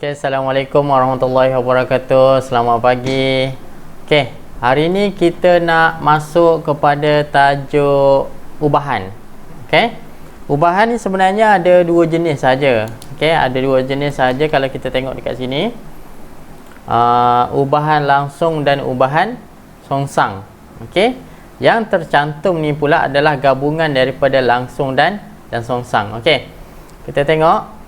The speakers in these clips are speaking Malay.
Okay, Assalamualaikum warahmatullahi wabarakatuh. Selamat pagi. Okay, hari ni kita nak masuk kepada tajuk ubahan. Okay, ubahan ni sebenarnya ada dua jenis saja. Okay, ada dua jenis saja kalau kita tengok dekat sini. Ubahan langsung dan ubahan songsang. Okay, yang tercantum ni pula adalah gabungan daripada langsung dan songsang. Okay, kita tengok.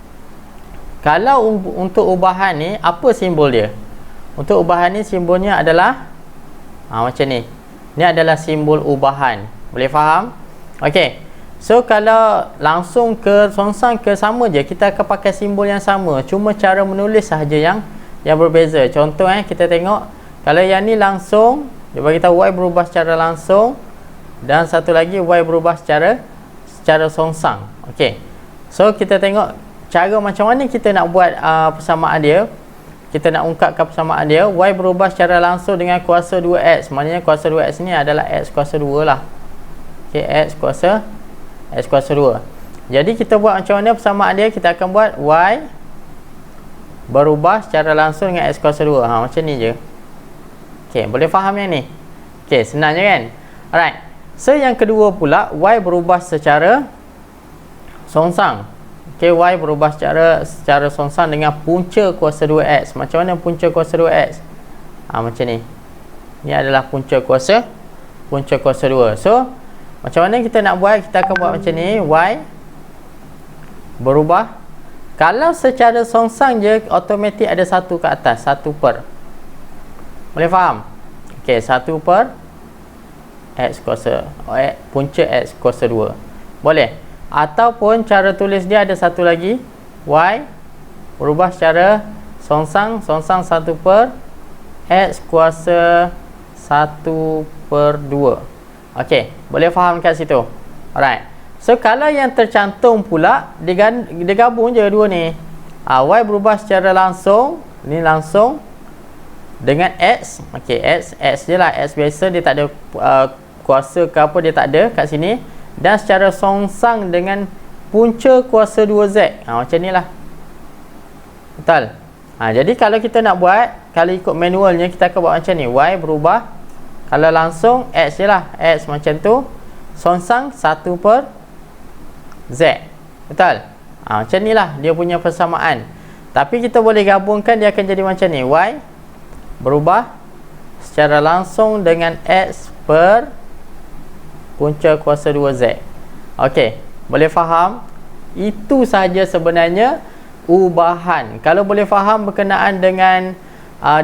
Kalau untuk ubahan ni, apa simbol dia? Untuk ubahan ni simbolnya adalah macam ni. Ni adalah simbol ubahan. Boleh faham? Okey. So kalau langsung ke songsang ke sama je, kita akan pakai simbol yang sama. Cuma cara menulis sahaja yang berbeza. Contoh kita tengok, kalau yang ni langsung, dia bagi tahu Y berubah secara langsung, dan satu lagi Y berubah secara songsang. Okey. So kita tengok cara macam mana kita nak buat persamaan dia. Kita nak ungkapkan persamaan dia. Y berubah secara langsung dengan kuasa 2X. Maknanya kuasa 2X ni adalah X kuasa 2 lah. Okay, X kuasa 2. Jadi kita buat macam mana persamaan dia? Kita akan buat Y berubah secara langsung dengan X kuasa 2. Macam ni je. Okay, boleh faham yang ni? Okay, senang je kan? Alright. So yang kedua pula, Y berubah secara songsang. Okay, Y berubah secara songsang dengan punca kuasa 2X. Macam mana punca kuasa 2X? Macam ni. Ini adalah punca kuasa 2. So, macam mana kita nak buat? Kita akan buat macam ni. Y berubah. Kalau secara songsang je, automatik ada satu ke atas. 1 per. Boleh faham? Okay, 1 per X kuasa punca X kuasa 2. Boleh? Ataupun cara tulis dia ada satu lagi, Y berubah secara songsang 1 per X kuasa 1 per 2. Okey, boleh faham kat situ? Alright. So kalau yang tercantum pula, dia gabung je dua ni. Y berubah secara langsung, ni langsung dengan X. Okey, X je lah, X biasa, dia tak ada kuasa ke apa, dia tak ada kat sini. Dan secara songsang dengan punca kuasa 2Z. Macam ni lah. Betul? Jadi kalau kita nak buat, kalau ikut manualnya, kita akan buat macam ni. Y berubah. Kalau langsung, X je lah. X macam tu. Songsang 1 per Z. Betul? Macam ni lah dia punya persamaan. Tapi kita boleh gabungkan, dia akan jadi macam ni. Y berubah secara langsung dengan X per punca kuasa 2Z. Okey, boleh faham? Itu sahaja sebenarnya ubahan. Kalau boleh faham berkenaan dengan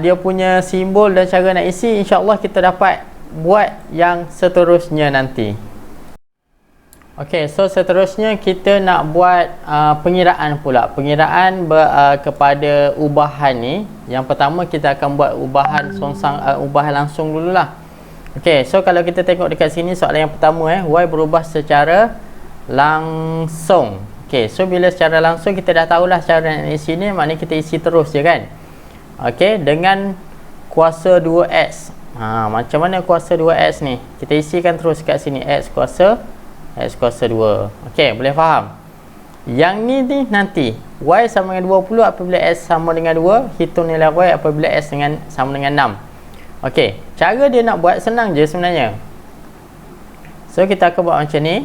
dia punya simbol dan cara nak isi, insya-Allah kita dapat buat yang seterusnya nanti. Okey, so seterusnya kita nak buat pengiraan pula. Pengiraan kepada ubahan ni. Yang pertama kita akan buat ubahan songsang, ubahan langsung dululah. Okey, so kalau kita tengok dekat sini soalan yang pertama Y berubah secara langsung. Okey, so bila secara langsung kita dah tahulah cara nak isi ni, maknanya kita isi terus je kan. Okey, dengan kuasa 2X. Macam mana kuasa 2X ni? Kita isikan terus kat sini X kuasa 2. Okey, boleh faham? Yang ni nanti Y sama dengan 20 apabila X sama dengan 2, hitung nilai Y apabila X sama dengan 6. Okey, cara dia nak buat senang je sebenarnya. So kita akan buat macam ni.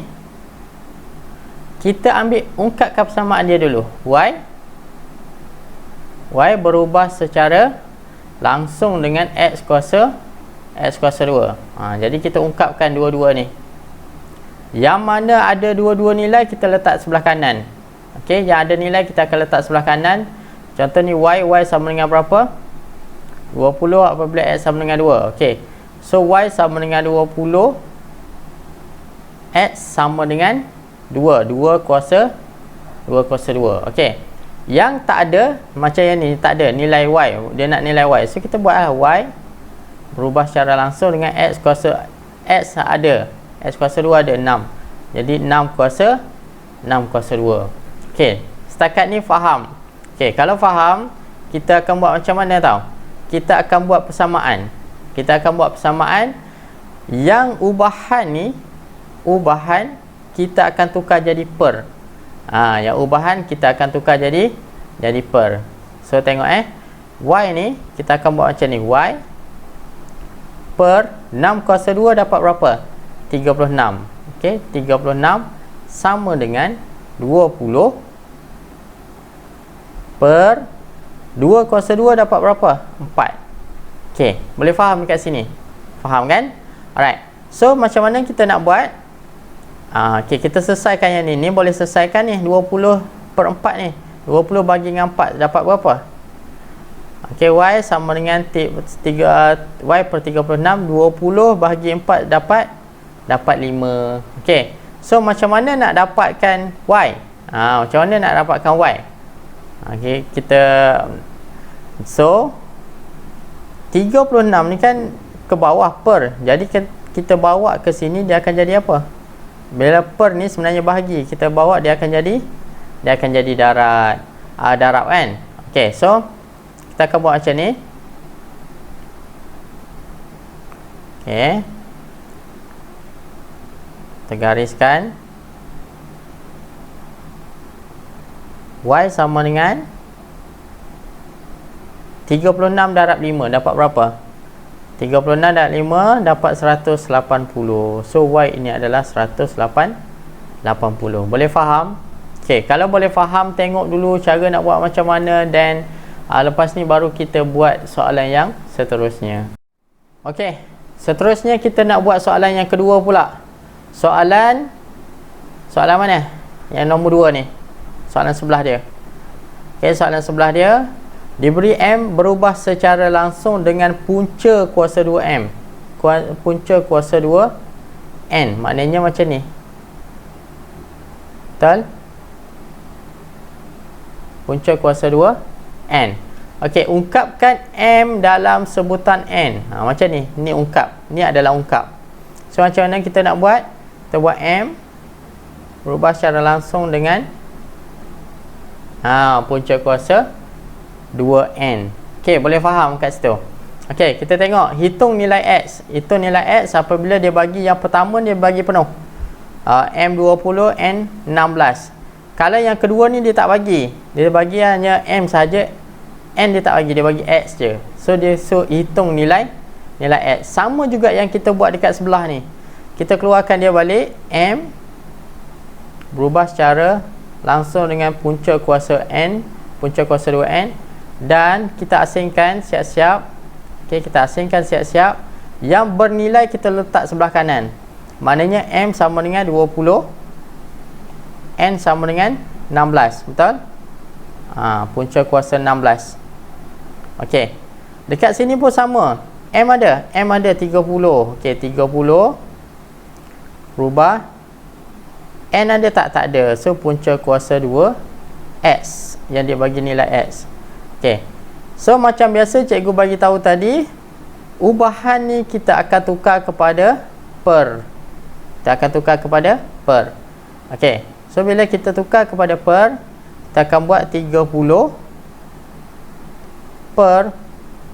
Kita ambil ungkapkan persamaan dia dulu. Y berubah secara langsung dengan X kuasa 2. Jadi kita ungkapkan dua-dua ni. Yang mana ada dua-dua nilai kita letak sebelah kanan. Okey, yang ada nilai kita akan letak sebelah kanan. Contoh ni Y sama dengan berapa? 20 apabila X sama dengan 2. Okey. So Y sama dengan 20, X sama dengan 2. 2 kuasa 2. Okey. Yang tak ada, macam yang ni, tak ada nilai Y. Dia nak nilai Y. So kita buatlah Y berubah secara langsung dengan X kuasa X ada. X kuasa 2 ada 6. Jadi 6 kuasa 2. Okey. Setakat ni faham. Okey, kalau faham, kita akan buat macam mana tau? Kita akan buat persamaan. Yang ubahan ni, kita akan tukar jadi per. Yang ubahan kita akan tukar jadi per. So tengok y ni kita akan buat macam ni. Y per 6 kuasa 2 dapat berapa? 36. Okey, 36 sama dengan 20 per 2 kuasa 2 dapat berapa? 4. Okey, boleh faham dekat sini? Faham kan? Alright. So macam mana kita nak buat? Okey, kita selesaikan yang ni. Ni boleh selesaikan ni 20 per 4 ni. 20 bagi dengan 4 dapat berapa? Okey, y sama dengan 3 y per 36. 20 bahagi 4 dapat 5. Okey. So macam mana nak dapatkan y? Macam mana nak dapatkan y? Okey, kita so 36 ni kan ke bawah per. Jadi kita bawa ke sini, dia akan jadi apa? Bila per ni sebenarnya bahagi, kita bawa dia akan jadi darat. Darab kan? Okey, so kita akan buat macam ni. Okey. Kita gariskan y sama dengan 36 darab 5 dapat berapa? 36 darab 5 dapat 180. So y ini adalah 180. Boleh faham? Okey, kalau boleh faham, tengok dulu cara nak buat macam mana, dan lepas ni baru kita buat soalan yang seterusnya. Okey, seterusnya kita nak buat soalan yang kedua pula. Soalan mana? Yang nombor 2 ni. Soalan sebelah dia. Okey, soalan sebelah dia diberi M berubah secara langsung dengan punca kuasa 2M. Punca kuasa 2N. Maknanya macam ni. Betul? Punca kuasa 2N. Okey, ungkapkan M dalam sebutan N. Macam ni. Ni ungkap. Ni adalah ungkap. So macam mana kita nak buat? Kita buat M berubah secara langsung dengan punca kuasa 2N. Okey, boleh faham kat situ? Okey, kita tengok. Hitung nilai X. Hitung nilai X apabila dia bagi yang pertama, dia bagi penuh. M20, N16. Kalau yang kedua ni dia tak bagi. Dia bagi hanya M saja. N dia tak bagi. Dia bagi X je. So, hitung nilai X. Sama juga yang kita buat dekat sebelah ni. Kita keluarkan dia balik. M berubah secara langsung dengan punca kuasa N. Punca kuasa 2N. Dan kita asingkan siap-siap. Okey, kita asingkan siap-siap. Yang bernilai kita letak sebelah kanan. Maknanya M sama dengan 20, N sama dengan 16. Betul? Punca kuasa 16. Okey. Dekat sini pun sama. M ada 30. Okey, 30 berubah. N ada tak? Tak ada. So punca kuasa 2 X yang dia bagi nilai X. Okey. So macam biasa cikgu bagi tahu tadi, ubahan ni kita akan tukar kepada per. Okey. So bila kita tukar kepada per, kita akan buat 30 per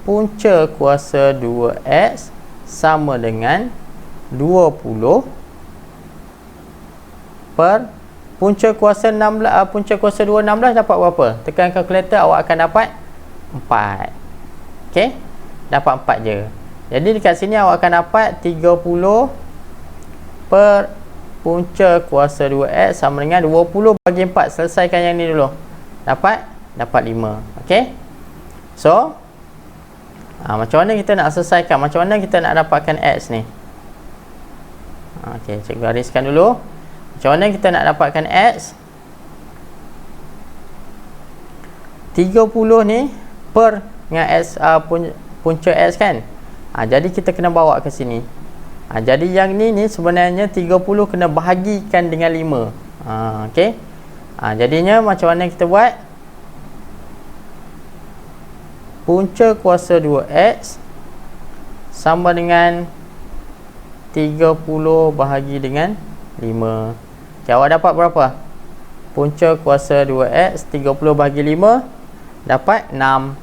punca kuasa 2X sama dengan 20 per punca kuasa 16. Punca kuasa 2 16 dapat berapa? Tekan kalkulator, awak akan dapat 4. Okey, dapat 4 je. Jadi dekat sini awak akan dapat 30 per punca kuasa 2X sama dengan 20 bagi 4. Selesaikan yang ni dulu. Dapat 5. Okey. So macam mana kita nak selesaikan? Macam mana kita nak dapatkan X ni? Okey, cikgu gariskan dulu. Macam mana kita nak dapatkan X? 30 ni per dengan X, punca X kan? Jadi kita kena bawa ke sini. Jadi yang ni sebenarnya 30 kena bahagikan dengan 5. Okey. Jadinya macam mana kita buat? Punca kuasa 2X sama dengan 30 bahagi dengan 5. Okay, awak dapat berapa? Punca kuasa 2X 30 bahagi 5 dapat 6.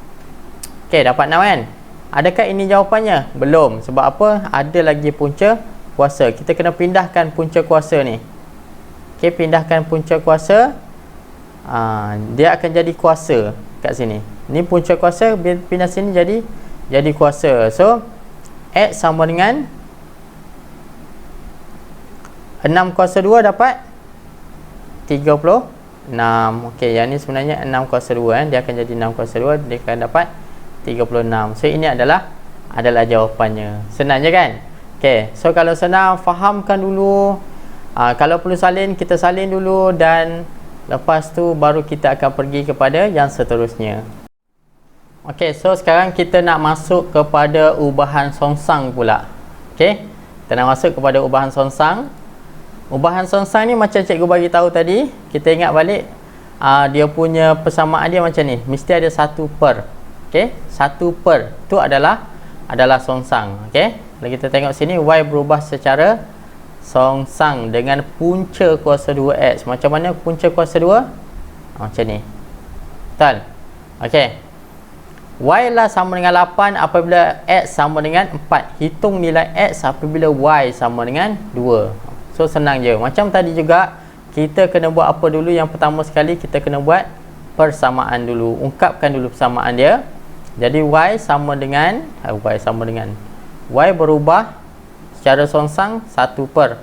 Okey, dapat 6 kan? Adakah ini jawapannya? Belum. Sebab apa? Ada lagi punca kuasa. Kita kena pindahkan punca kuasa ni. Okey, pindahkan punca kuasa. Dia akan jadi kuasa kat sini. Ni punca kuasa, pindah sini jadi kuasa. So X sama dengan 6 kuasa 2 dapat 36. Okey, yang ni sebenarnya 6 kuasa 2 dia akan jadi 6 kuasa 2, dia akan dapat 36. So ini adalah jawapannya. Senang je kan? Okey, so kalau senang fahamkan dulu. Kalau perlu salin, kita salin dulu, dan lepas tu baru kita akan pergi kepada yang seterusnya. Okey, so sekarang kita nak masuk kepada ubahan songsang pula. Okey, kita nak masuk kepada ubahan songsang. Ubahan songsang ni macam cikgu bagi tahu tadi, kita ingat balik, dia punya persamaan dia macam ni, mesti ada 1 per. Okey, 1 per tu adalah songsang. Okey, kalau kita tengok sini, y berubah secara songsang dengan punca kuasa 2x. Macam mana punca kuasa 2? Macam ni. Betul? Okey, y lah sama dengan 8 apabila x sama dengan 4. Hitung nilai x apabila y sama dengan 2. So senang je. Macam tadi juga, kita kena buat apa dulu? Yang pertama sekali kita kena buat persamaan dulu. Ungkapkan dulu persamaan dia. Jadi y berubah secara songsang 1 per.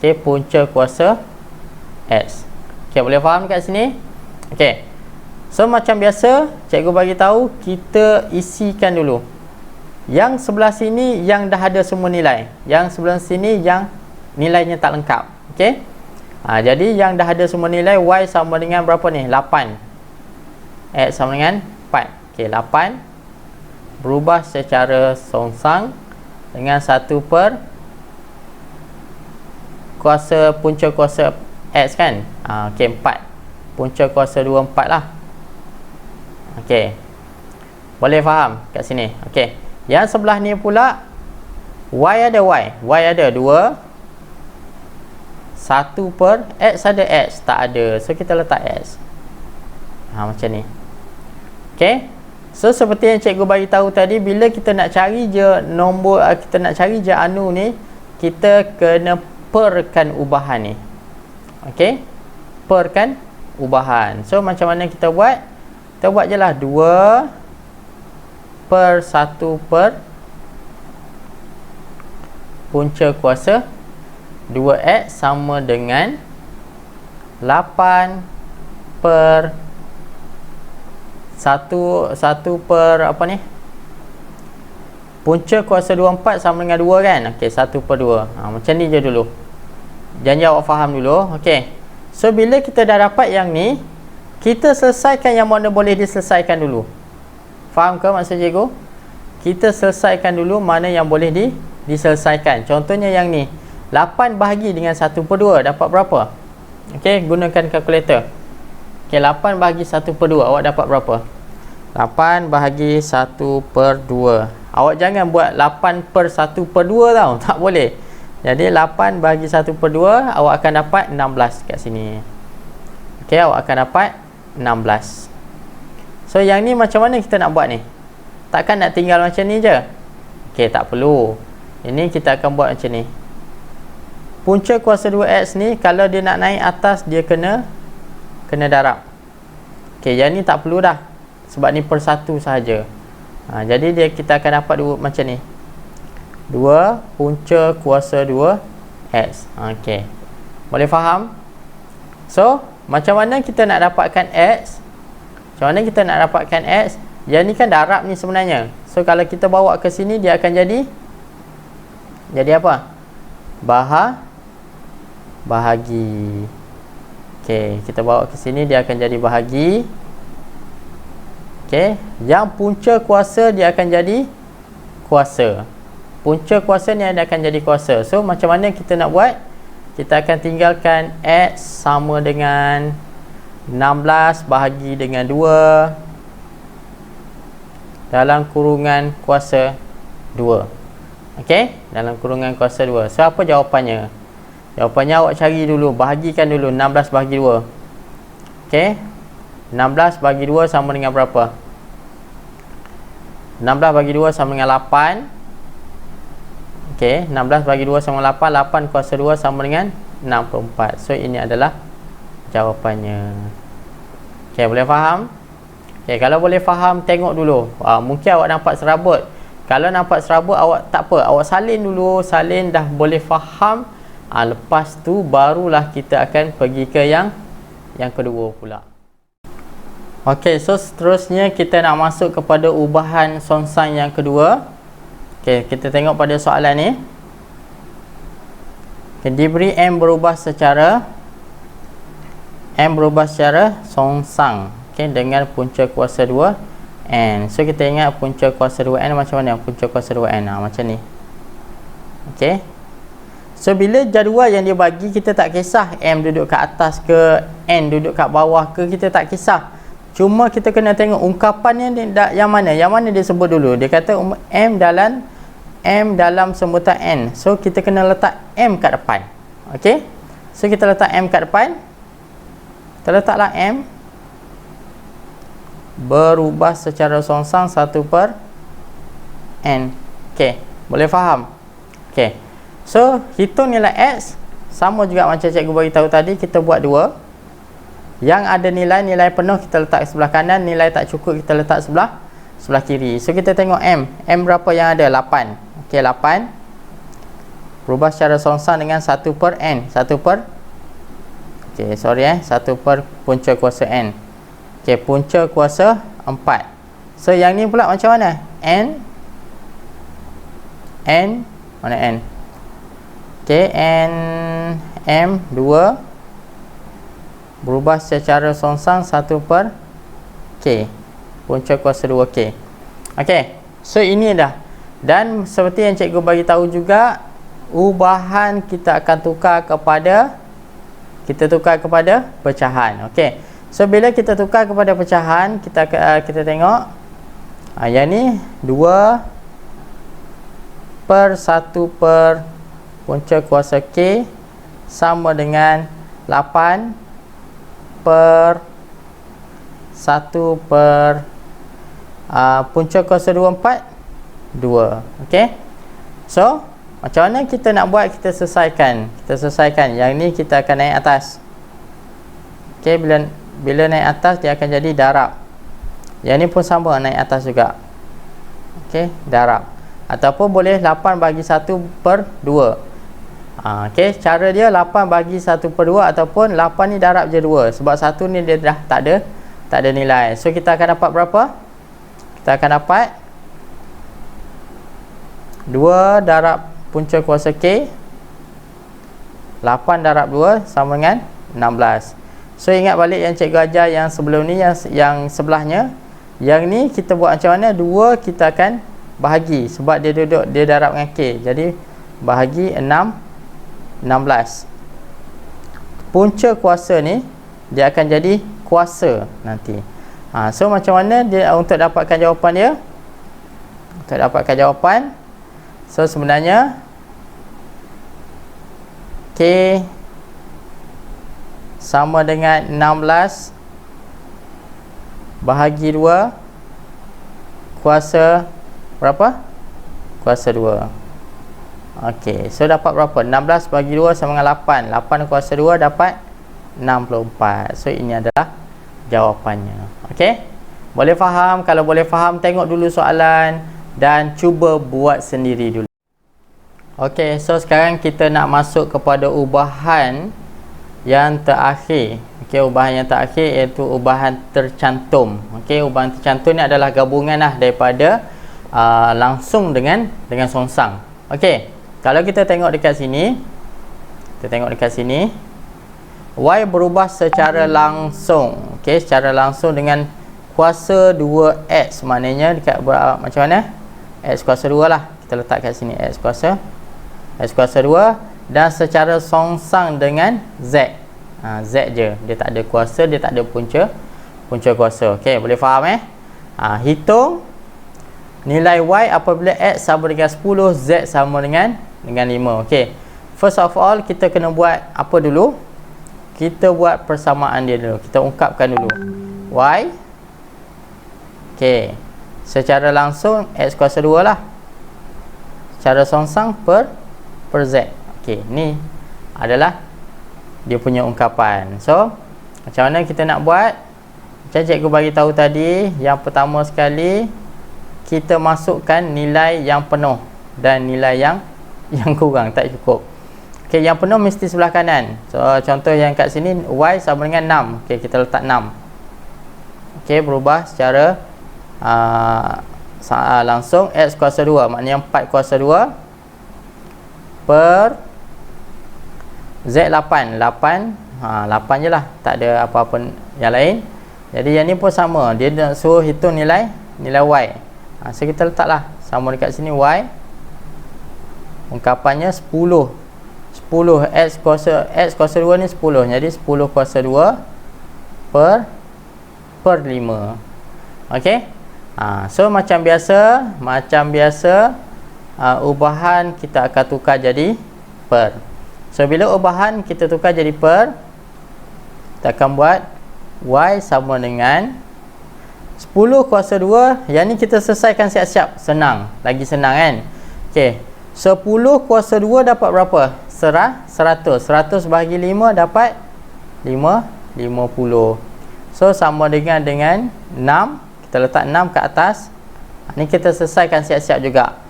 Okey, punca kuasa x. Okey, boleh faham kat sini? Okey. So macam biasa, cikgu bagi tahu, kita isikan dulu. Yang sebelah sini yang dah ada semua nilai. Yang sebelah sini yang nilainya tak lengkap. Okey. Jadi yang dah ada semua nilai, y sama dengan berapa ni? 8. X sama dengan 4. Okey, 8 berubah secara songsang dengan 1 per kuasa punca kuasa x kan? Okey, 4. Punca kuasa 2 4 lah. Okey. Boleh faham kat sini? Okey. Yang sebelah ni pula, y ada 2, 1 per x ada x, tak ada. So kita letak x. Macam ni. Okey. So seperti yang cikgu bagi tahu tadi, bila kita nak cari je nombor, kita nak cari je anu ni, kita kena perkan ubahan ni. Okey. Perkan ubahan. So macam mana kita buat? Kita buat je lah 2 per 1 per punca kuasa 2x sama dengan 8 per 1 per apa ni? Punca kuasa 24 sama dengan 2 kan? Okey, 1 per 2. Macam ni je dulu. Jangan awak faham dulu. Okey. So bila kita dah dapat yang ni, kita selesaikan yang mana boleh diselesaikan dulu. Faham ke maksud cikgu? Kita selesaikan dulu mana yang boleh diselesaikan. Contohnya yang ni, 8 bahagi dengan 1 per 2 dapat berapa? Okey, gunakan kalkulator. Okey, 8 bahagi 1 per 2, awak dapat berapa? 8 bahagi 1 per 2. Awak jangan buat 8 per 1 per 2 tau. Tak boleh. Jadi 8 bahagi 1 per 2, awak akan dapat 16 kat sini. Okey, awak akan dapat 16. So yang ni macam mana kita nak buat ni? Takkan nak tinggal macam ni je? Okey, tak perlu. Ini kita akan buat macam ni. Punca kuasa 2x ni, kalau dia nak naik atas, dia kena darab. Okey, yang ni tak perlu dah, sebab ni per 1 sahaja. Jadi kita akan dapat macam ni, 2 punca kuasa 2x. Okey, boleh faham? So macam mana kita nak dapatkan x? Macam mana kita nak dapatkan x? Yang ni kan darab ni sebenarnya. So kalau kita bawa ke sini, dia akan jadi apa? Bahagi. Okey, kita bawa ke sini, dia akan jadi bahagi. Okey, yang punca kuasa dia akan jadi kuasa. Punca kuasa ni akan jadi kuasa. So macam mana kita nak buat? Kita akan tinggalkan x sama dengan 16 bahagi dengan 2 dalam kurungan kuasa 2. Okey, dalam kurungan kuasa 2. So apa jawapannya? Jawapannya awak cari dulu, bahagikan dulu 16 bahagi 2. Okey, 16 bahagi 2 sama dengan berapa? 16 bahagi 2 sama dengan 8. Okey, 16 bahagi 2 sama 8. 8 kuasa 2 sama dengan 64. So ini adalah jawapannya. Okey, boleh faham? Okey, Okey, kalau boleh faham, tengok dulu. Mungkin awak nampak serabut. Kalau nampak serabut, awak tak apa, awak salin dulu, salin dah boleh faham. Lepas tu barulah kita akan pergi ke yang kedua pula. Okey, so seterusnya kita nak masuk kepada ubahan songsang yang kedua. Okey, kita tengok pada soalan ni. Okay, diberi M berubah secara songsang, okay, dengan punca kuasa 2 N. So kita ingat punca kuasa 2 N macam mana? Punca kuasa 2 N macam ni. Okay. So bila jadual yang dia bagi, kita tak kisah M duduk kat atas ke, N duduk kat bawah ke, kita tak kisah. Cuma kita kena tengok ungkapannya yang mana. Yang mana dia sebut dulu. Dia kata M dalam sebutan N. So kita kena letak M kat depan. Okey. So kita letak M kat depan. Kita letaklah M berubah secara songsang 1/N. Okey, boleh faham? Okey. So hitung nilai X sama juga macam cikgu bagi tahu tadi, kita buat 2. Yang ada nilai penuh kita letak sebelah kanan, nilai tak cukup kita letak sebelah kiri. So kita tengok M berapa yang ada? 8. Okey, 8 berubah secara songsang dengan 1/N. 1 per punca kuasa N. Okey, punca kuasa 4. So yang ni pula macam mana? N mana N? Okey, N M 2 berubah secara songsang 1/K, punca kuasa 2K. Okey, so ini dah. Dan seperti yang cikgu bagi tahu juga, ubahan kita akan tukar kepada pecahan. Okey. So bila kita tukar kepada pecahan, kita tengok yang ni 2/1 per punca kuasa K sama dengan 8/1 per punca kuasa 2. Okey. So macam mana kita nak buat? Kita selesaikan. Yang ni kita akan naik atas. Okey, bila naik atas dia akan jadi darab. Yang ni pun sama, naik atas juga. Okey, darab. Ataupun boleh 8/1/2. Okey, cara dia 8/1/2 ataupun 8 ni darab je 2. Sebab 1 ni dia dah tak ada nilai. So kita akan dapat berapa? Kita akan dapat 2 darab punca kuasa K, 8 darab 2 sama dengan 16. So ingat balik yang cikgu ajar yang sebelum ni, yang sebelahnya. Yang ni kita buat macam mana? 2 kita akan bahagi, sebab dia darab dengan K. Jadi bahagi 16. Punca kuasa ni dia akan jadi kuasa nanti. So macam mana dia untuk dapatkan jawapan dia? Untuk dapatkan jawapan, so sebenarnya K sama dengan 16 bahagi 2 kuasa berapa? Kuasa 2. Okey, so dapat berapa? 16 bagi 2 sama dengan 8. 8 kuasa 2 dapat 64. So ini adalah jawapannya. Okey? Boleh faham? Kalau boleh faham, tengok dulu soalan dan cuba buat sendiri dulu. Okey, so sekarang kita nak masuk kepada ubahan yang terakhir. Okey, ubahan yang terakhir iaitu ubahan tercantum. Okey, ubahan tercantum ni adalah gabungan lah daripada langsung dengan songsang. Okey, kalau kita tengok dekat sini, Y berubah secara langsung. Okey, secara langsung dengan kuasa 2X. Maknanya dekat macam mana? X kuasa 2 lah. Kita letak kat sini X kuasa 2. Dan secara songsang dengan Z. Z je. Dia tak ada kuasa, dia tak ada punca kuasa. Okey, boleh faham hitung nilai Y apabila X sama dengan 10, Z sama dengan 5. Okey. First of all, kita kena buat apa dulu? Kita buat persamaan dia dulu. Kita ungkapkan dulu. Y. Okey. Secara langsung X kuasa 2 lah. Secara songsang per Z. Okey, ni adalah dia punya ungkapan. So, macam mana kita nak buat? Macam cikgu bagi tahu tadi, yang pertama sekali kita masukkan nilai yang penuh dan nilai yang kurang, tak cukup. Okey, yang penuh mesti sebelah kanan. So contoh yang kat sini y sama dengan 6. Okey, kita letak 6. Okey, berubah secara langsung x kuasa 2, maknanya 4 kuasa 2 per z8. 8 je lah, tak ada apa-apa yang lain. Jadi yang ni pun sama, dia nak suruh hitung nilai y. So kita letaklah sama dekat sini y. Ungkapannya 10 x kuasa 2 ni 10. Jadi 10 kuasa 2 per 5. Okey. So macam biasa ubahan kita akan tukar jadi per. So bila ubahan kita tukar jadi per, kita akan buat y sama dengan 10 kuasa 2. Yang ni kita selesaikan siap-siap, senang, lagi senang kan. Okey, 10 kuasa 2 dapat berapa? 100. 100 bahagi 5 dapat 50. So sama dengan 6. Kita letak 6 ke atas. Ni kita selesaikan siap-siap juga.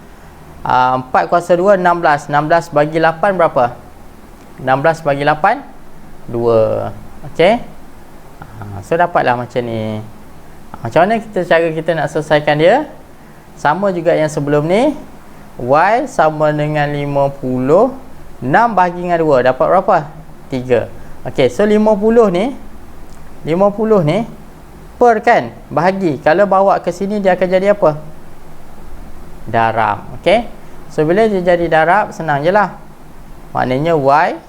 4 kuasa 2 16. 16 bagi 8 berapa? 16 bagi 8 2. Okey. So dapatlah macam ni. Macam mana cara kita nak selesaikan dia? Sama juga yang sebelum ni. Y sama dengan 50. 6 bahagi dengan 2 dapat berapa? 3. Okey, so 50 ni per kan, bahagi. Kalau bawa ke sini dia akan jadi apa? Darab. Okey. So bila dia jadi darab, senang je lah. Maknanya y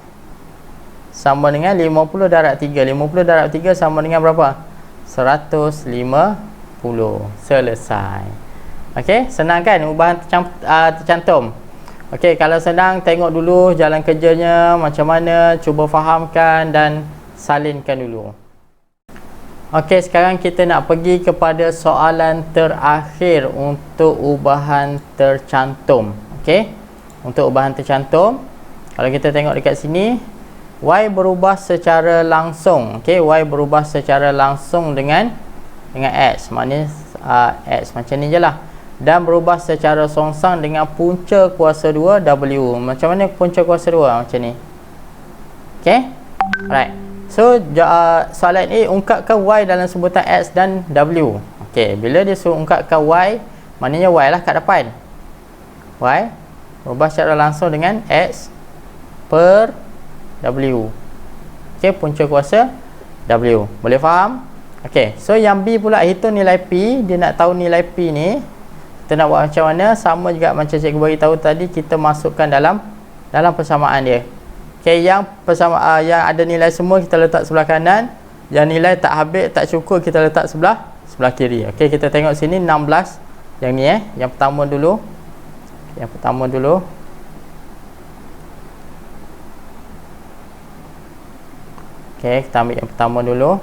sama dengan 50 darab 3. 50 darab 3 sama dengan berapa? 150. Selesai. Okey, senang kan ubahan tercantum. Okey, kalau senang tengok dulu jalan kerjanya macam mana, cuba fahamkan dan salinkan dulu. Okey, sekarang kita nak pergi kepada soalan terakhir untuk ubahan tercantum. Okey, untuk ubahan tercantum, kalau kita tengok dekat sini, y berubah secara langsung. Okey, y berubah secara langsung dengan x. Maknanya x macam ni je lah. Dan berubah secara songsang dengan punca kuasa 2 w. Macam mana punca kuasa 2? Macam ni. Okey, alright. So soalan A, ungkapkan y dalam sebutan x dan w. Okey, bila dia suruh ungkapkan y, maknanya y lah kat depan. Y berubah secara langsung dengan x per w. Okey, punca kuasa w. Boleh faham? Okey, so yang B pula hitung nilai P. Dia nak tahu nilai P ni. Kita nak buat macam mana? Sama juga macam cikgu bagi tahu tadi, kita masukkan dalam persamaan dia. Okey, yang yang ada nilai semua kita letak sebelah kanan. Yang nilai tak habis, tak cukup, kita letak sebelah kiri. Okey, kita tengok sini 16. Yang ni yang pertama dulu. Okey, kita ambil yang pertama dulu.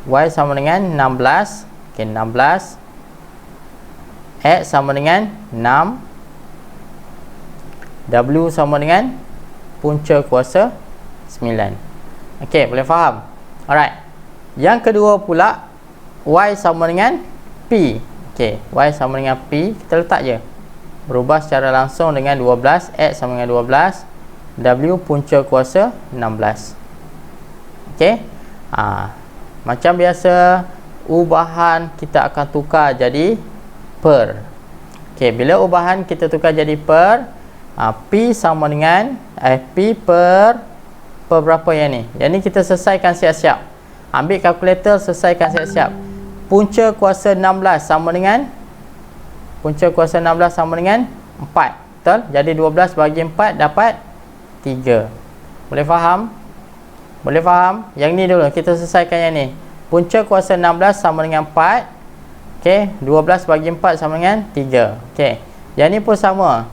Y sama dengan 16. Okey, 16. X sama dengan 6. W sama dengan punca kuasa 9. Okey, boleh faham? Alright. Yang kedua pula, Y sama dengan P. Okey, Y sama dengan P. Kita letak je. Berubah secara langsung dengan 12. X sama dengan 12. W punca kuasa 16. Okey. Macam biasa, ubahan kita akan tukar jadi per. Okey, bila ubahan kita tukar jadi per, P sama dengan P per berapa yang ni? Yang ni kita selesaikan siap-siap. Ambil kalkulator, selesaikan siap-siap. Punca kuasa 16 sama dengan 4. Betul? Jadi 12 bagi 4 dapat 3. Boleh faham? Boleh faham? Yang ni dulu kita selesaikan yang ni. Punca kuasa 16 sama dengan 4. Okey, 12 bagi 4 sama dengan 3. Okey. Yang ni pun sama.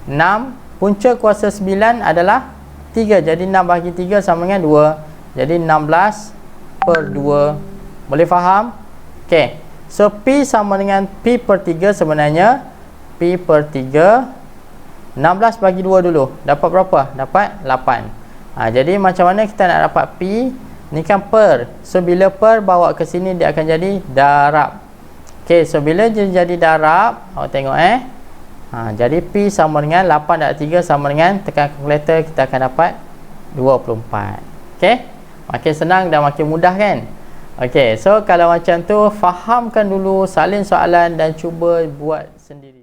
6 punca kuasa 9 adalah 3. Jadi 6 bagi 3 sama dengan 2. Jadi 16 per 2. Boleh faham? Okey. So P sama dengan P per 3 sebenarnya. P per 3. 16 bagi 2 dulu. Dapat berapa? Dapat 8. Jadi macam mana kita nak dapat P? Ni kan per. So bila per bawa ke sini dia akan jadi darab. Okey, so bila dia jadi darab, awak tengok jadi P sama dengan 8/3 sama dengan, tekan kalkulator, kita akan dapat 24. Okey? Makin senang dan makin mudah kan? Okey, so kalau macam tu fahamkan dulu salin soalan dan cuba buat sendiri.